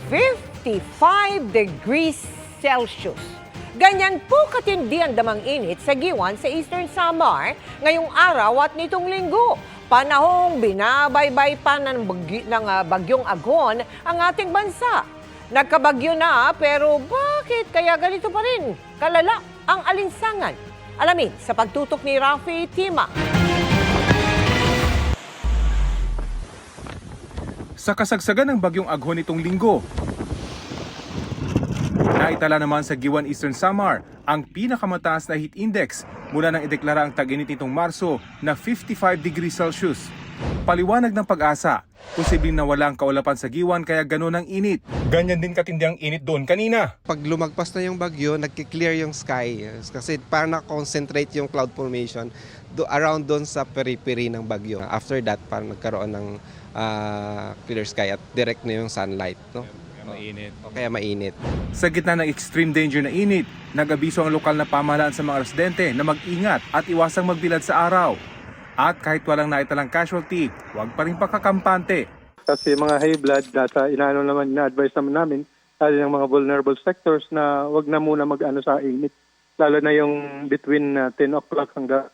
55 degrees Celsius. Ganyan po katindi ang damang init sa Giwan sa Eastern Samar ngayong araw at nitong linggo. Panahong binabaybay pa ng bagyong Aghon ang ating bansa. Nagkabagyo na pero bakit kaya ganito pa rin kalala ang alinsangan? Alamin sa pagtutok ni Rafi Tima. Sa kasagsagan ng bagyong Aghon nitong linggo, naitala naman sa Giwan Eastern Samar ang pinakamataas na heat index mula nang ideklara ang tag-init nitong Marso na 55 degrees Celsius. Paliwanag ng Pag-asa, posibleng nawala ang kaulapan sa Giwan kaya ganun ang init. Ganyan din katindi ang init doon kanina. Pag lumagpas na yung bagyo, nagki-clear yung sky kasi parang na-concentrate yung cloud formation around doon sa periphery ng bagyo. After that, parang nagkaroon ng clear sky at direct na yung sunlight. No? Mainit. Kaya mainit. Sa gitna ng extreme danger na init, nag-abiso ang lokal na pamahalaan sa mga residente na mag-ingat at iwasang magbilad sa araw. At kahit walang naitalang casualty, huwag pa rin pakakampante. Kasi mga high blood, na-advise naman namin, lalo ng mga vulnerable sectors na wag na muna mag-ano sa init. Lalo na yung between 10 o'clock hanggang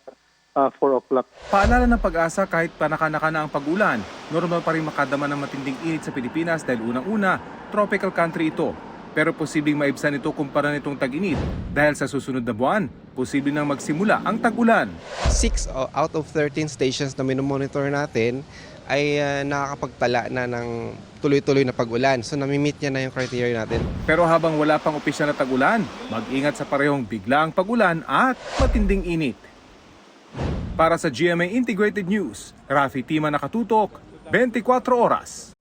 4 o'clock. Paalala ng Pag-asa kahit panaka-naka na ang pag-ulan, normal pa rin makadama ng matinding init sa Pilipinas dahil unang-una, tropical country ito. Pero posibleng maibsan ito kumpara nitong tag-init dahil sa susunod na buwan, posibleng nang magsimula ang tag-ulan. 6 out of 13 stations na minomonitor natin ay nakakapagtala na ng tuloy-tuloy na pag-ulan. So nami-meet niya na yung criteria natin. Pero habang wala pang opisyal na tag-ulan, mag-ingat sa parehong biglaang pag-ulan at matinding init. Para sa GMA Integrated News, Rafi Tima, nakatutok, 24 oras.